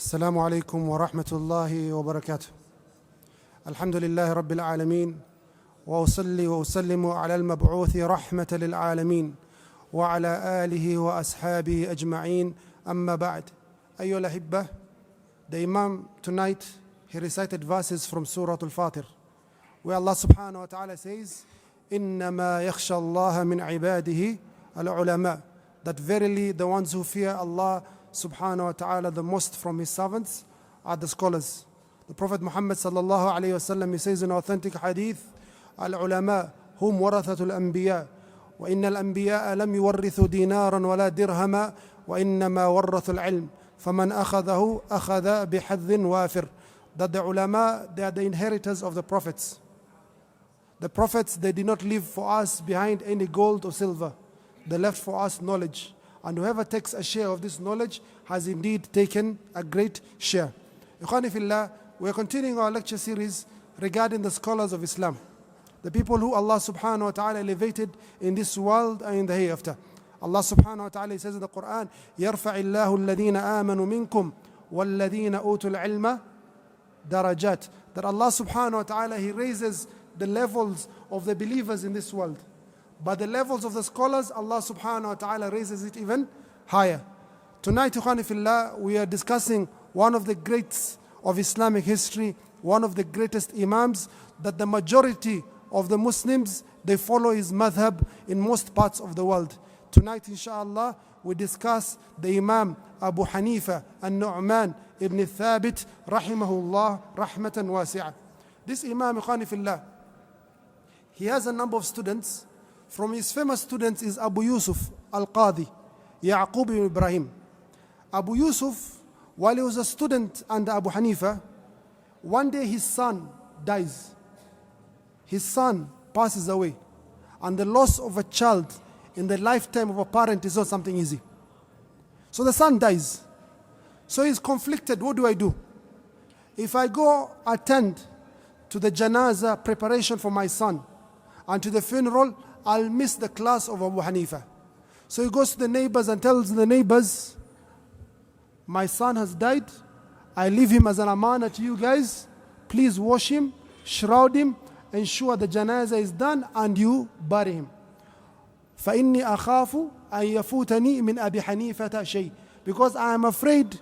السلام عليكم ورحمة الله وبركاته. الحمد لله رب العالمين، وأصلي وأسلم على المبعوث رحمة للعالمين وعلى آله وأصحابه أجمعين. أما بعد. أيها الأحبة, the Imam tonight, he recited verses from Surah Al-Fatir, where Allah subhanahu wa ta'ala says, إِنَّمَا يَخْشَى اللَّهَ مِنْ عِبَادِهِ الْعُلَمَاء, that verily the ones who fear Allah subhanahu wa ta'ala the most from his servants are the scholars. The Prophet Muhammad sallallahu alayhi wa sallam, he says in authentic hadith, العلماء هم ورثة الأنبياء وإن الأنبياء لم يورثوا دينارا ولا درهما وإنما ورثوا العلم فمن أخذه أخذ بحظ وافر. That the ulama, they are the inheritors of the prophets. The prophets, they did not leave for us behind any gold or silver. They left for us knowledge. And whoever takes a share of this knowledge has indeed taken a great share. Ikhwani fillah, we are continuing our lecture series regarding the scholars of Islam, the people who Allah subhanahu wa ta'ala elevated in this world and in the hereafter. Allah subhanahu wa ta'ala says in the Quran, يَرْفَعِ اللَّهُ الَّذِينَ آمَنُوا مِنْكُمْ وَالَّذِينَ أُوتُوا الْعِلْمَ darajat. That Allah subhanahu wa ta'ala, he raises the levels of the believers in this world. But the levels of the scholars, Allah subhanahu wa ta'ala raises it even higher. Tonight, ikhwani fillah, we are discussing one of the greats of Islamic history, one of the greatest imams, that the majority of the Muslims, they follow his madhab in most parts of the world. Tonight, inshallah, we discuss the Imam Abu Hanifa al-Nu'man ibn Thabit, rahimahullah, rahmatan wasi'ah. This Imam, ikhwani fillah, he has a number of students. From his famous students is Abu Yusuf al-Qadi, Ya'qub ibn Ibrahim. Abu Yusuf, while he was a student under Abu Hanifa, one day his son dies. His son passes away. And the loss of a child in the lifetime of a parent is not something easy. So the son dies. So he's conflicted. What do I do? If I go attend to the janazah preparation for my son and to the funeral, I'll miss the class of Abu Hanifa. So he goes to the neighbors and tells the neighbors, my son has died. I leave him as an amana to you guys. Please wash him, shroud him, ensure the janazah is done, and you bury him. فَإِنِّي أَخَافُ أَن يَفُوتَنِي مِنْ أَبِي حَنِيفَةَ شَيْءٍ. Because I am afraid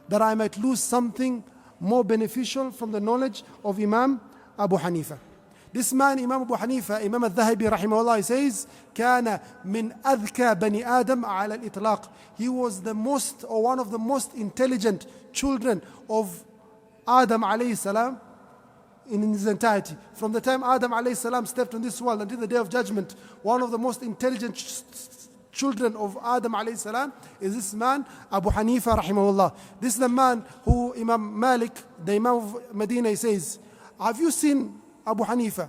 that I might lose something more beneficial from the knowledge of Imam Abu Hanifa. This man, Imam Abu Hanifa, Imam al-Dhahabi rahimahullah, he says, كان من أذكى بني آدم على الإطلاق. He was the most, or one of the most intelligent children of Adam alayhi salam in his entirety. From the time Adam alayhi salam stepped on this world until the day of judgment, one of the most intelligent children of Adam alayhi salam is this man, Abu Hanifa rahimahullah. This is the man who Imam Malik, the Imam of Medina, he says, have you seen Abu Hanifa?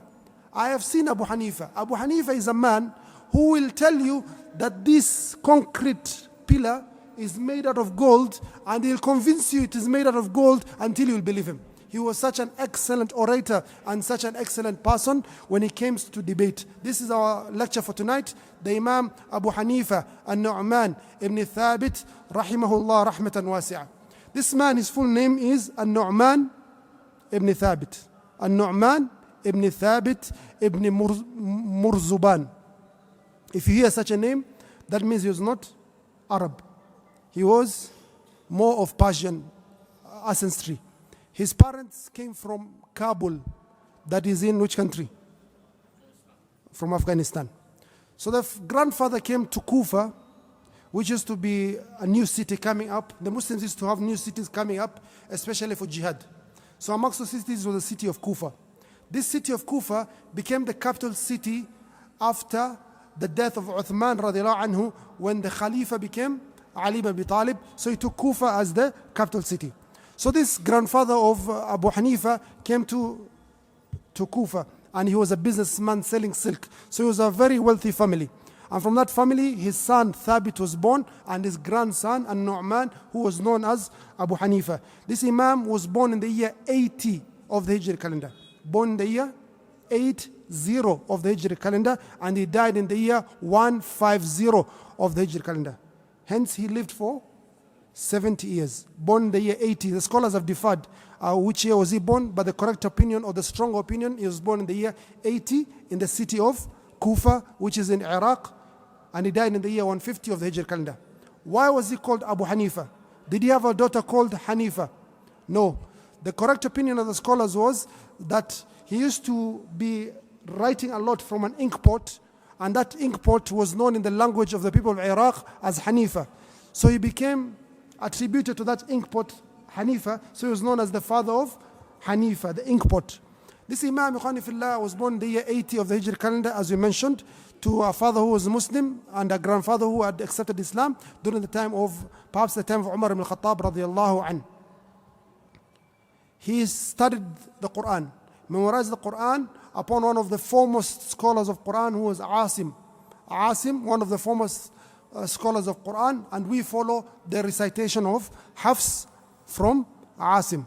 I have seen Abu Hanifa. Abu Hanifa is a man who will tell you that this concrete pillar is made out of gold, and he'll convince you it is made out of gold until you'll believe him. He was such an excellent orator and such an excellent person when it came to debate. This is our lecture for tonight. The Imam Abu Hanifa al-Nu'man ibn Thabit, rahimahullah, rahmatan wasi'ah. This man, his full name is al-Nu'man ibn Thabit. Al-Nu'man ibn Thabit ibn Murzuban. If you hear such a name, that means he was not Arab. He was more of Persian ancestry. His parents came from Kabul, that is in which country? From Afghanistan. So the grandfather came to Kufa, which used to be a new city coming up. The Muslims used to have new cities coming up, especially for jihad. So amongst the cities was the city of Kufa. This city of Kufa became the capital city after the death of Uthman radiallahu anhu, when the Khalifa became Ali ibn Abi Talib. So he took Kufa as the capital city. So this grandfather of Abu Hanifa came to Kufa, and he was a businessman selling silk. So he was a very wealthy family. And from that family, his son Thabit was born, and his grandson An-Nu'man, who was known as Abu Hanifa. This Imam was born in the year 80 of the Hijri calendar. Born in the year 80 of the Hijri calendar, and he died in the year 150 of the Hijri calendar. Hence, he lived for 70 years. Born in the year 80. The scholars have differed which year was he born, but the correct opinion or the strong opinion, he was born in the year 80 in the city of Kufa, which is in Iraq, and he died in the year 150 of the Hijr calendar. Why was he called Abu Hanifa? Did he have a daughter called Hanifa? No. The correct opinion of the scholars was that he used to be writing a lot from an inkpot, and that inkpot was known in the language of the people of Iraq as Hanifa. So he became attributed to that inkpot, Hanifa, so he was known as the father of Hanifa, the inkpot. This Imam Khanifullah was born in the year 80 of the Hijr calendar, as we mentioned, to a father who was Muslim and a grandfather who had accepted Islam during the time of, perhaps the time of Umar ibn al-Khattab radiyallahu anhu. He studied the Quran, memorized the Quran upon one of the foremost scholars of Quran, who was Asim. Asim, one of the foremost scholars of Quran, and we follow the recitation of Hafs from Asim.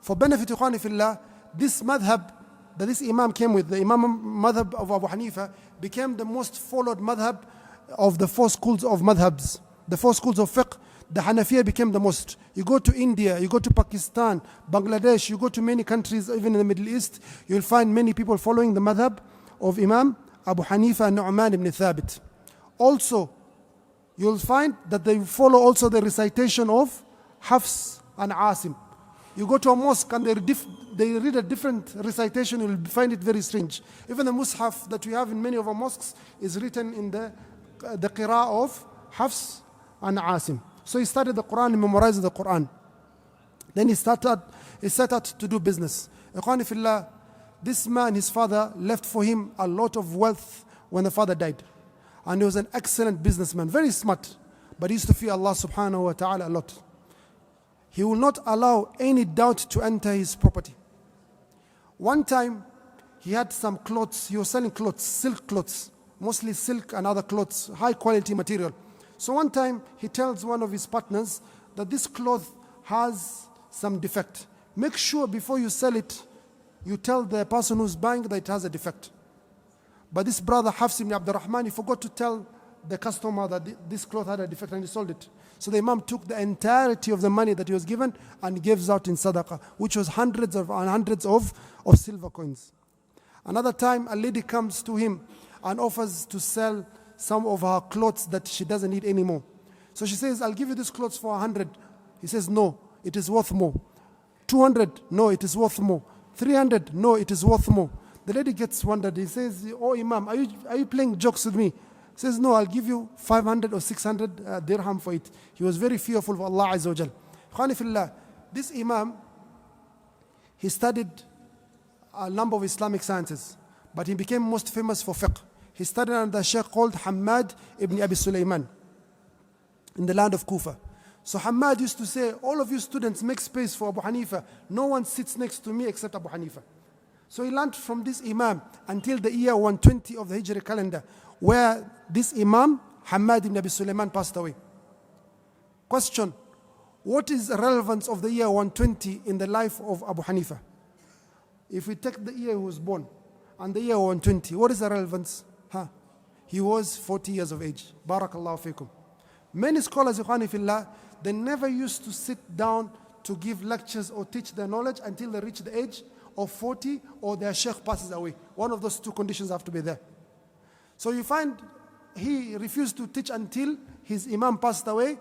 For benefit of Khanifullah, this madhab that this Imam came with, the Imam madhab of Abu Hanifa, became the most followed madhab of the four schools of madhabs. The four schools of fiqh, the Hanafiya became the most. You go to India, you go to Pakistan, Bangladesh, you go to many countries, even in the Middle East, you'll find many people following the madhab of Imam Abu Hanifa and Nu'man ibn Thabit. Also, you'll find that they follow also the recitation of Hafs and Asim. You go to a mosque and they read a different recitation, you'll find it very strange. Even the mushaf that we have in many of our mosques is written in the qira'ah of Hafs and Asim. So he studied the Quran and memorized the Quran. Then he set out to do business. Ikhwanifillah, this man, his father, left for him a lot of wealth when the father died. And he was an excellent businessman, very smart. But he used to fear Allah subhanahu wa ta'ala a lot. He will not allow any doubt to enter his property. One time, he had some clothes. He was selling clothes, silk clothes, mostly silk and other clothes, high quality material. So one time, he tells one of his partners that this cloth has some defect. Make sure before you sell it, you tell the person who's buying that it has a defect. But this brother, Hafs ibn Abdurrahman, he forgot to tell the customer that this cloth had a defect, and he sold it. So the Imam took the entirety of the money that he was given and gives out in sadaqah, which was hundreds of silver coins. Another time, a lady comes to him and offers to sell some of her clothes that she doesn't need anymore. So she says, I'll give you these clothes for 100. He says, no, it is worth more. 200, no, it is worth more. 300, no, it is worth more. The lady gets wondered. He says, oh Imam, are you playing jokes with me? He says, no, I'll give you 500 or 600 dirham for it. He was very fearful of Allah Azza wa Jal. Khanifullah, this Imam, he studied a number of Islamic sciences, but he became most famous for fiqh. He studied under a sheikh called Hamad ibn Abi Sulaiman in the land of Kufa. So Hamad used to say, all of you students make space for Abu Hanifa. No one sits next to me except Abu Hanifa. So he learned from this Imam until the year 120 of the Hijri calendar, where this Imam, Hamad ibn Abi Sulaiman, passed away. Question: what is the relevance of the year 120 in the life of Abu Hanifa? If we take the year he was born and the year 120, what is the relevance? He was 40 years of age. Barakallahu fikum. Many scholars, Ikhwanifillah, they never used to sit down to give lectures or teach their knowledge until they reach the age of 40 or their sheikh passes away. One of those two conditions have to be there. So you find he refused to teach until his Imam passed away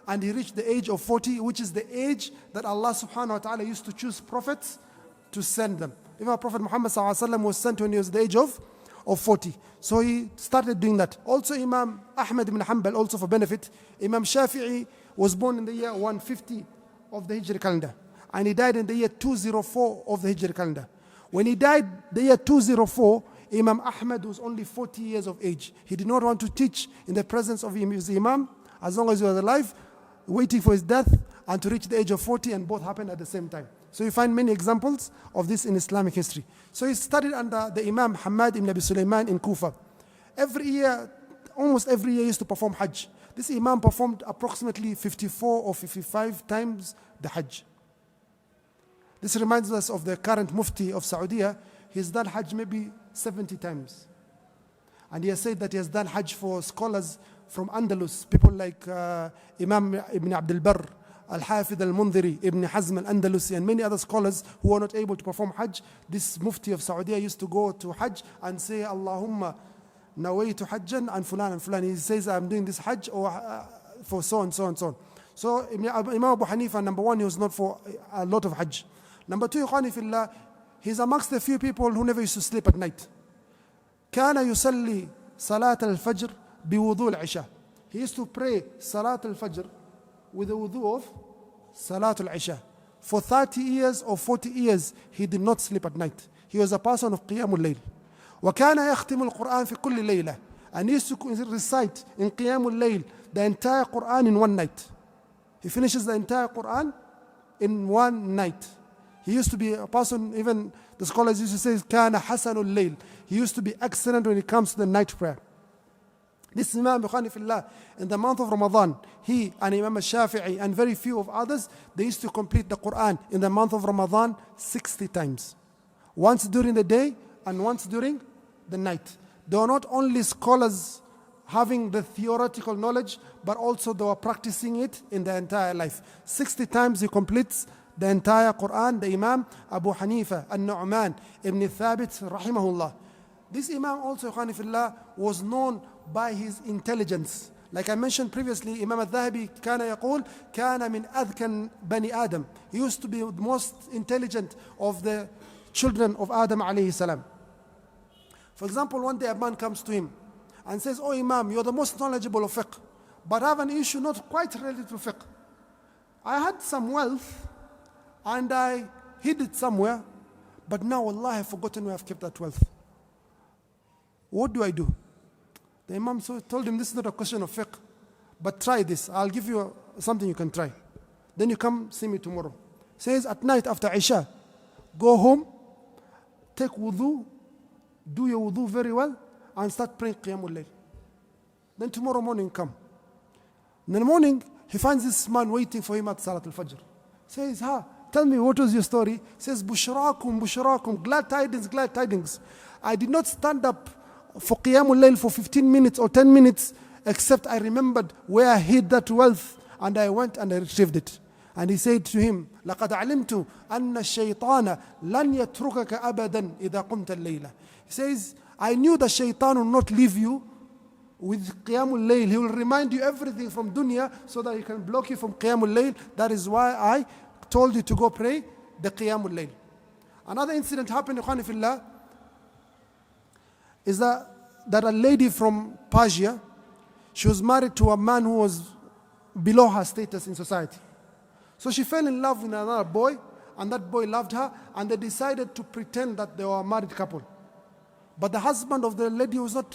and he reached the age of 40, which is the age that Allah subhanahu wa ta'ala used to choose prophets to send them. Even Prophet Muhammad sallallahu alaihi wasallam was sent when he was the age of 40. So he started doing that. Also Imam Ahmad ibn Hanbal, also for benefit, Imam Shafi'i was born in the year 150 of the Hijri calendar. And he died in the year 204 of the Hijri calendar. When he died the year 204, Imam Ahmad was only 40 years of age. He did not want to teach in the presence of his Imam as long as he was alive, waiting for his death and to reach the age of 40, and both happened at the same time. So you find many examples of this in Islamic history. So he studied under the Imam Hamad ibn Abi Sulaiman in Kufa. Every year, almost every year, he used to perform Hajj. This Imam performed approximately 54 or 55 times the Hajj. This reminds us of the current Mufti of Saudi. He's done Hajj maybe 70 times. And he has said that he has done Hajj for scholars from Andalus, people like Imam Ibn Abdul Barr, Al-Hafid Al-Mundhiri, Ibn Hazm Al-Andalusi, and many other scholars who were not able to perform Hajj. This Mufti of Saudi used to go to Hajj and say, Allahumma nawaytu hajjan and fulan. He says, I'm doing this Hajj or for so and so and so on. So Imam Abu Hanifa, number one, he was not for a lot of Hajj. Number two, Ikhwani fillah, he's amongst the few people who never used to sleep at night. كان يصلي صلاة الفجر بوضوء العشاء. He used to pray Salat al-Fajr with the wudu of Salat al-Isha. For 30 years or 40 years, he did not sleep at night. He was a person of Qiyam al-Layl. وكان يختم القرآن في كل ليلة. And he used to recite in Qiyam al-Layl the entire Quran in one night. He finishes the entire Quran in one night. He used to be a person, even the scholars used to say, كان حسن الليل. He used to be excellent when it comes to the night prayer. This Imam Bukhari fillah, in the month of Ramadan, he and Imam al-Shafi'i and very few of others, they used to complete the Quran in the month of Ramadan 60 times. Once during the day and once during the night. They were not only scholars having the theoretical knowledge, but also they were practicing it in their entire life. 60 times he completes the entire Quran, the Imam Abu Hanifa, An-Nu'man, Ibn Thabit, rahimahullah. This Imam also, Ikhwani fillah, was known by his intelligence. Like I mentioned previously, Imam al-Dhahabi كان يقول كان من أذكى بني آدم. He used to be the most intelligent of the children of Adam alayhi salam. For example, one day a man comes to him and says, "Oh Imam, you're the most knowledgeable of fiqh, but I have an issue not quite related to fiqh. I had some wealth and I hid it somewhere, but now Allah, I've forgotten where I've kept that wealth. What do I do?" The Imam told him, "This is not a question of fiqh, but try this. I'll give you something you can try. Then you come see me tomorrow." Says, at night after Isha, go home, take wudu, do your wudu very well, and start praying Qiyamul Layl. Then tomorrow morning come. In the morning, he finds this man waiting for him at Salat al-Fajr. Says, tell me, what was your story? Says, Bushrakum, glad tidings. I did not stand up for Qiyamul Layl for 15 minutes or 10 minutes, except I remembered where I hid that wealth, and I went and I retrieved it. And he said to him, لَقَدْ عَلِمْتُ أَنَّ الشَّيْطَانَ لَنْ يَتْرُكَكَ أَبَدًا إِذَا قُمْتَ اللَّيْلَ. He says, I knew the shaitan will not leave you with Qiyamul Layl. He will remind you everything from dunya so that he can block you from Qiyamul Layl. That is why I told you to go pray the Qiyamul Layl. Another incident happened, Ikhwani fillah, is that a lady from Persia, she was married to a man who was below her status in society. So she fell in love with another boy, and that boy loved her, and they decided to pretend that they were a married couple. But the husband of the lady was not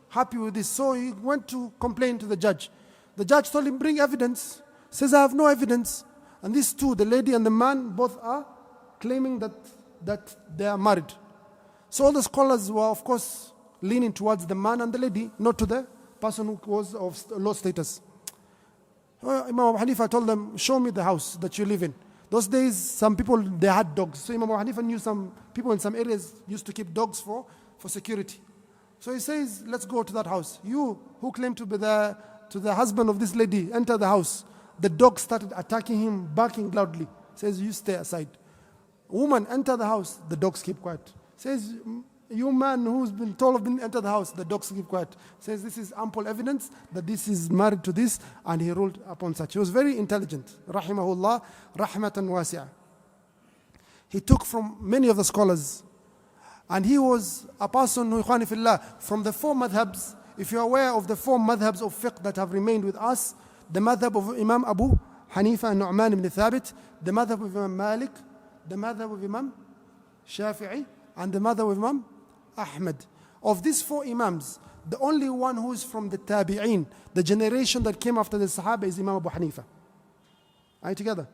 happy with this, so he went to complain to the judge. The judge told him, bring evidence. Says, I have no evidence. And these two, the lady and the man, both are claiming that they are married. So all the scholars were, of course, leaning towards the man and the lady, not to the person who was of low status. Imam Abu Hanifa told them, show me the house that you live in. Those days, some people, they had dogs. So Imam Abu Hanifa knew some people in some areas used to keep dogs for security. So he says, let's go to that house. You who claim to be the husband of this lady, enter the house. The dog started attacking him, barking loudly. Says, you stay aside. Woman, enter the house. The dogs keep quiet. Says, you man who's been told of didn't enter the house, the dogs keep quiet. Says, this is ample evidence that this is married to this, and he ruled upon such. He was very intelligent. Rahimahullah, rahmatan wasi'ah. He took from many of the scholars, and he was a person who, ikhwani fillah, from the four madhabs. If you're aware of the four madhabs of fiqh that have remained with us, the madhab of Imam Abu Hanifa and Nu'man ibn Thabit, the madhab of Imam Malik, the madhab of Imam Shafi'i, and the madhab of Imam Ahmad. Of these four Imams, the only one who is from the Tabi'een, the generation that came after the Sahaba, is Imam Abu Hanifa. Are you together?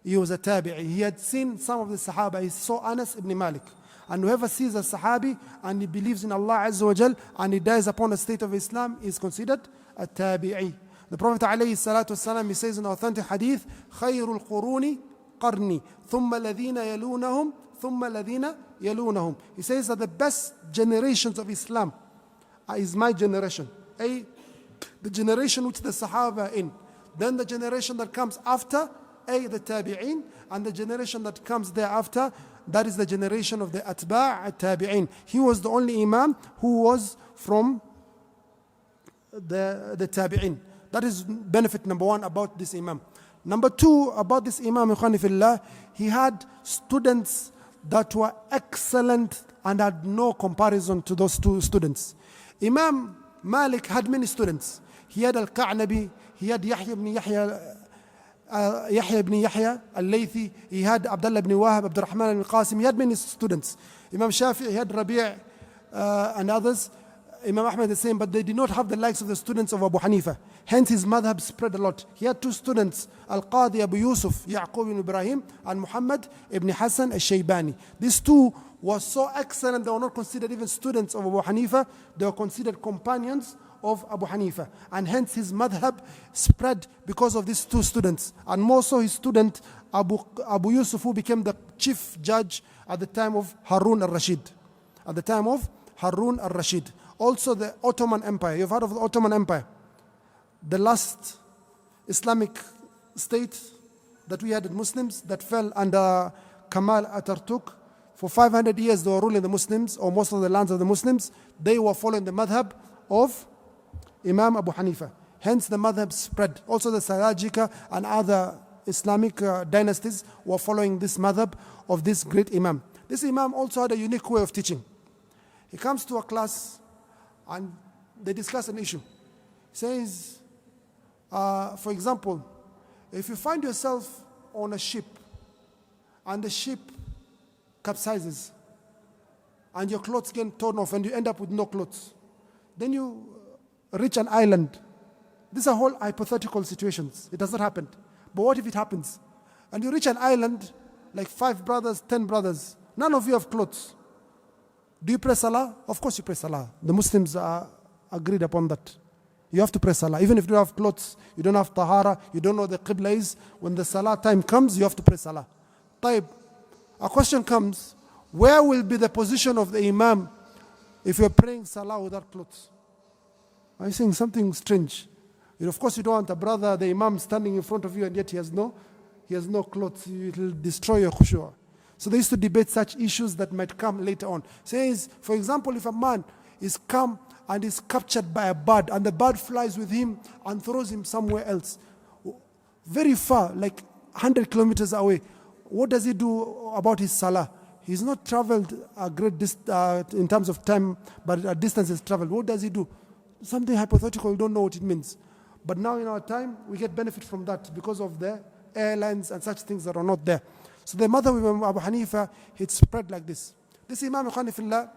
He was a Tabi'i. He had seen some of the Sahaba. He saw Anas ibn Malik. And whoever sees a Sahabi and he believes in Allah Azza wa Jal and he dies upon a state of Islam is considered a Tabi'i. The Prophet alayhi salatu wasalam, he says in authentic hadith, خَيْرُ الْقُرُونِ قَرْنِي ثُمَّ الَّذِينَ يَلُونَهُمْ ثُمَّ الَّذِينَ يَلُونَهُمْ. He says that the best generations of Islam is my generation. the generation which the Sahaba are in. Then the generation that comes after, the Tabi'in, and the generation that comes thereafter, that is the generation of the Atba' Tabi'in. He was the only Imam who was from the Tabi'in. That is benefit number one about this Imam. Number two, about this Imam Ikhwani Fillah, he had students that were excellent and had no comparison to those two students. Imam Malik had many students. He had Al-Qa'nabi, he had Yahya ibn Yahya al-Laythi, he had Abdullah ibn Wahab, Abdurrahman ibn Qasim, he had many students. Imam Shafi'i, he had Rabi' and others. Imam Ahmad the same, but they did not have the likes of the students of Abu Hanifa. Hence his madhab spread a lot. He had two students, Al-Qadi Abu Yusuf, Ya'qub ibn Ibrahim, and Muhammad ibn Hassan al-Shaybani. These two were so excellent, they were not considered even students of Abu Hanifa, they were considered companions of Abu Hanifa. And hence his madhab spread because of these two students. And more so his student, Abu Yusuf, who became the chief judge at the time of Harun al-Rashid. At the time of Harun al-Rashid. Also the Ottoman Empire. You've heard of the Ottoman Empire. The last Islamic state that we had, Muslims, that fell under Kemal Atatürk. For 500 years they were ruling the Muslims, or most of the lands of the Muslims. They were following the madhab of Imam Abu Hanifa. Hence the madhab spread. Also the Salajika and other Islamic dynasties were following this madhab of this great Imam. This Imam also had a unique way of teaching. He comes to a class and they discuss an issue. He says, for example, if you find yourself on a ship and the ship capsizes and your clothes get torn off and you end up with no clothes, then you reach an island. These are all hypothetical situations. It does not happen. But what if it happens? And you reach an island, like 5 brothers, 10 brothers. None of you have clothes. Do you pray Salah? Of course you pray Salah. The Muslims are agreed upon that. You have to pray Salah. Even if you don't have clothes, you don't have Tahara, you don't know the Qibla is, when the Salah time comes, you have to pray Salah. Taib, a question comes, where will be the position of the Imam if you're praying Salah without clothes? Are you saying something strange? Of course you don't want a brother, the Imam standing in front of you and yet he has no clothes. It will destroy your khushu'. So they used to debate such issues that might come later on. Says, for example, if a man is come and is captured by a bird and the bird flies with him and throws him somewhere else, very far, like 100 kilometers away, what does he do about his salah? He's not traveled a great distance in terms of time, but a distance is traveled. What does he do? Something hypothetical, we don't know what it means. But now in our time, we get benefit from that because of the airlines and such things that are not there. So the mother of Imam Abu Hanifa, it spread like this. This Imam Hanifillah,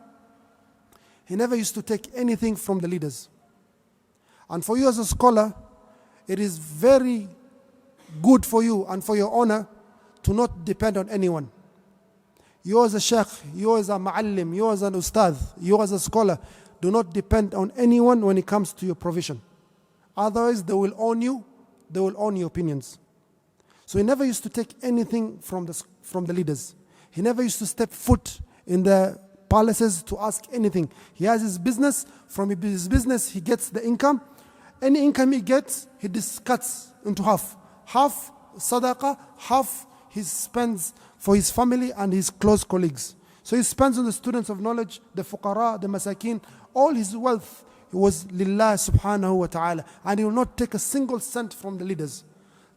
he never used to take anything from the leaders. And for you as a scholar, it is very good for you and for your honor to not depend on anyone. You as a sheikh, you as a Maalim, you as an ustad, you as a scholar, do not depend on anyone when it comes to your provision. Otherwise, they will own you, they will own your opinions. So he never used to take anything from the leaders. He never used to step foot in the palaces to ask anything. He has his business. From his business, he gets the income. Any income he gets, he cuts into half. Half sadaqah, half he spends for his family and his close colleagues. So he spends on the students of knowledge, the fuqara, the masakin. All his wealth was lillah subhanahu wa ta'ala. And he will not take a single cent from the leaders.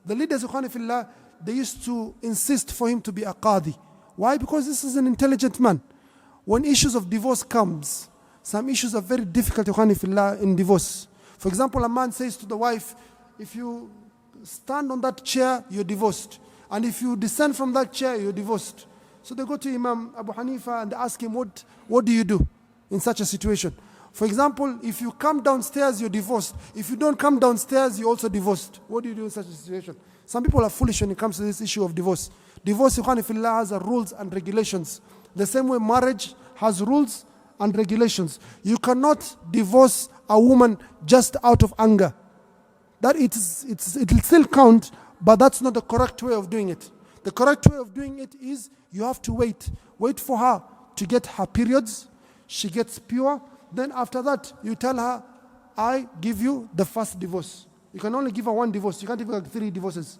The leaders, Fillah, they used to insist for him to be a qadi. Why? Because this is an intelligent man. When issues of divorce comes, some issues are very difficult, Fillah, in divorce. For example, a man says to the wife, if you stand on that chair, you're divorced. And if you descend from that chair, you're divorced. So they go to Imam Abu Hanifa and they ask him, what do you do in such a situation? For example, if you come downstairs, you're divorced. If you don't come downstairs, you're also divorced. What do you do in such a situation? Some people are foolish when it comes to this issue of divorce. Divorce, Fillah, has rules and regulations. The same way marriage has rules and regulations. You cannot divorce a woman just out of anger. That it will still count, but that's not the correct way of doing it. The correct way of doing it is you have to wait. Wait for her to get her periods. She gets pure. Then after that, you tell her, I give you the first divorce. You can only give her one divorce. You can't give her 3 divorces.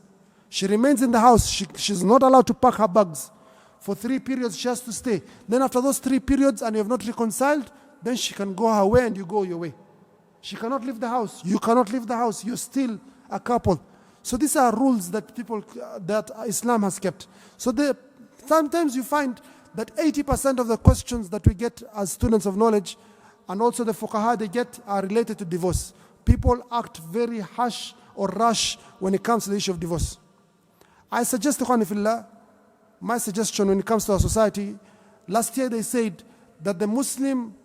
She remains in the house. She's not allowed to pack her bags. For 3 periods, she has to stay. Then after those 3 periods and you have not reconciled, then she can go her way and you go your way. She cannot leave the house. You cannot leave the house. You're still a couple. So these are rules that that Islam has kept. So sometimes you find that 80% of the questions that we get as students of knowledge and also the fuqaha they get are related to divorce. People act very harsh or rash when it comes to the issue of divorce. I suggest, Ikhwani fillah, my suggestion when it comes to our society, last year they said that the Muslim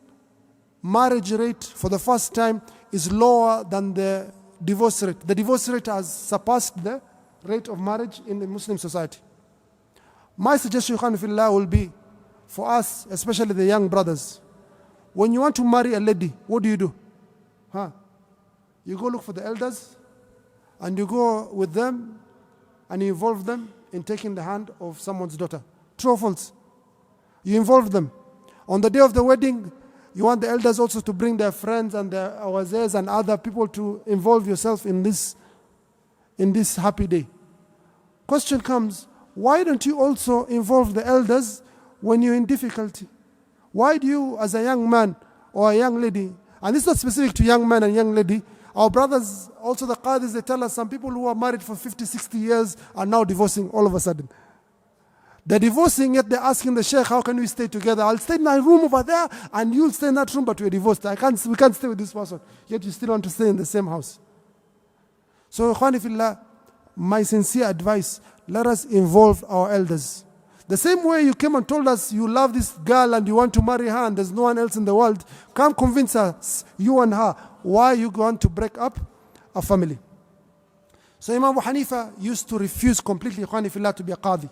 marriage rate for the first time is lower than the divorce rate. The divorce rate has surpassed the rate of marriage in the Muslim society. My suggestion, Ikhwani fillah, will be for us, especially the young brothers, when you want to marry a lady, what do? You go look for the elders and you go with them and you involve them in taking the hand of someone's daughter. True or false? You involve them. On the day of the wedding, you want the elders also to bring their friends and their awazirs and other people to involve yourself in this happy day. Question comes, why don't you also involve the elders when you're in difficulty? Why do you, as a young man or a young lady, and it's not specific to young man and young lady, our brothers, also the qadis, they tell us some people who are married for 50, 60 years are now divorcing all of a sudden. They're divorcing, yet they're asking the sheikh, how can we stay together? I'll stay in my room over there, and you'll stay in that room, but we're divorced. We can't stay with this person. Yet you still want to stay in the same house. So, Ikhwani fillah, my sincere advice, let us involve our elders. The same way you came and told us you love this girl and you want to marry her and there's no one else in the world, come convince us, you and her, why you want to break up a family. So Imam Abu Hanifa used to refuse completely, Ikhwani fillah, to be a qadi.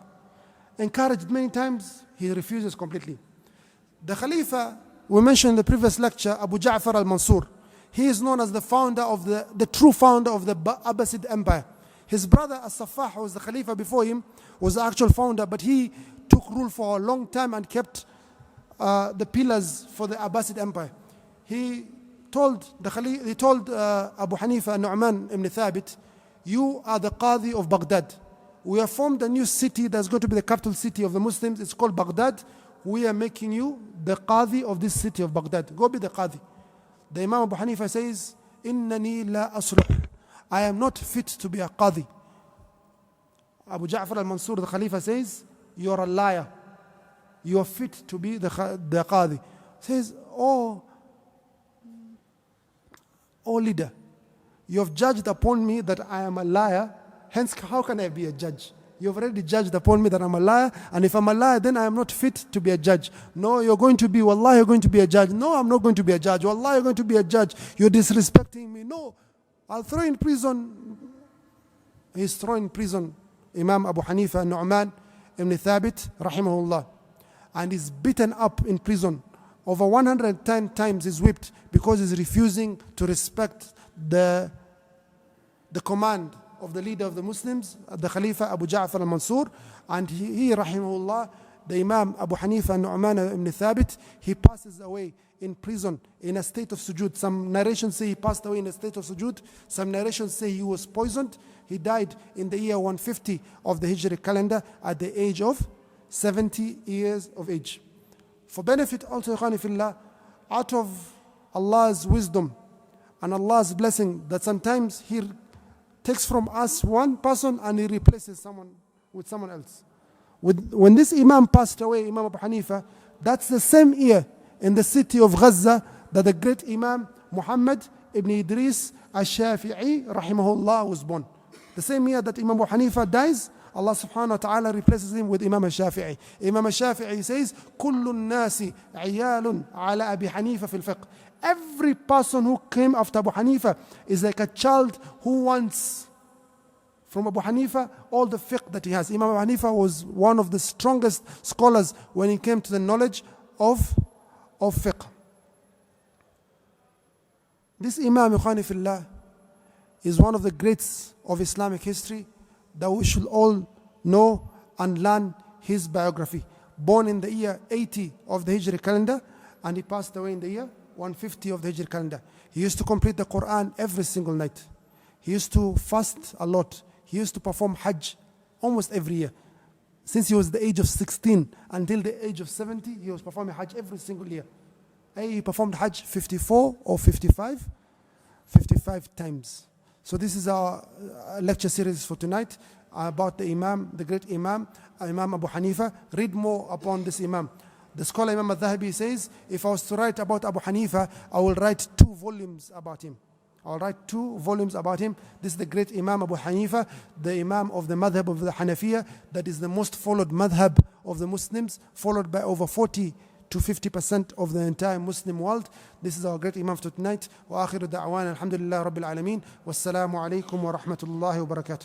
Encouraged many times, he refuses completely. The Khalifa, we mentioned in the previous lecture, Abu Ja'far al-Mansur. He is known as the founder of the true founder of the Abbasid Empire. His brother As-Saffah, who was the Khalifa before him, was the actual founder, but he took rule for a long time and kept the pillars for the Abbasid Empire. He told Abu Hanifa, Nu'man ibn Thabit, you are the Qadi of Baghdad. We have formed a new city that's going to be the capital city of the Muslims. It's called Baghdad. We are making you the Qadi of this city of Baghdad. Go be the Qadi. The Imam Abu Hanifa says, Innani la asluh. I am not fit to be a Qadi. Abu Ja'far al-Mansur, the Khalifa, says, you are a liar. You are fit to be the Qadi. Says, oh leader, you have judged upon me that I am a liar. Hence, how can I be a judge? You have already judged upon me that I'm a liar, and if I'm a liar, then I am not fit to be a judge. No, you're going to be, wallah, you're going to be a judge. No, I'm not going to be a judge. Wallah, you're going to be a judge. You're disrespecting me. No, I'll throw in prison. He's thrown in prison Imam Abu Hanifa, Nu'man ibn Thabit, rahimahullah. And he's beaten up in prison. Over 110 times he's whipped because he's refusing to respect the command of the leader of the Muslims, the Khalifa Abu Ja'far al-Mansur. And he rahimahullah, the Imam Abu Hanifa Nu'man ibn Thabit, he passes away in prison in a state of sujood. Some narrations say he passed away in a state of sujood. Some narrations say he was poisoned. He died in the year 150 of the Hijri calendar at the age of 70 years of age. For benefit also, Ikhwani fillah, out of Allah's wisdom and Allah's blessing, that sometimes He takes from us one person and He replaces someone with someone else. When this Imam passed away, Imam Abu Hanifa, that's the same year in the city of Gaza that the great Imam Muhammad ibn Idris al-Shafi'i rahimahullah was born. The same year that Imam Abu Hanifa dies, Allah subhanahu wa ta'ala replaces him with Imam al-Shafi'i. Imam al-Shafi'i says, كُلُّ النَّاسِ عِيَالٌ عَلَى أَبِي حَنِيفَ فِي الْفِقْهِ. Every person who came after Abu Hanifa is like a child who wants from Abu Hanifa all the fiqh that he has. Imam Abu Hanifa was one of the strongest scholars when it came to the knowledge of fiqh. This Imam, Ikhwani fillah, is one of the greats of Islamic history that we should all know and learn his biography. Born in the year 80 of the Hijri calendar, and he passed away in the year 150 of the Hijri calendar. He used to complete the Quran every single night. He used to fast a lot. He used to perform Hajj almost every year. Since he was the age of 16 until the age of 70, he was performing Hajj every single year. He performed Hajj 54 or 55 times. So this is our lecture series for tonight about the Imam, the great Imam, Imam Abu Hanifa. Read more upon this Imam. The scholar Imam al-Dhahabi says, if I was to write about Abu Hanifa, I will write 2 volumes about him. I'll write 2 volumes about him. This is the great Imam Abu Hanifa, the Imam of the madhab of the Hanafiya, that is the most followed madhab of the Muslims, followed by over 40 to 50% of the entire Muslim world. This is our great Imam for tonight. Wa akhiru da'wana alhamdulillah rabbil alameen. Wassalamu alaikum wa rahmatullahi wa barakatuh.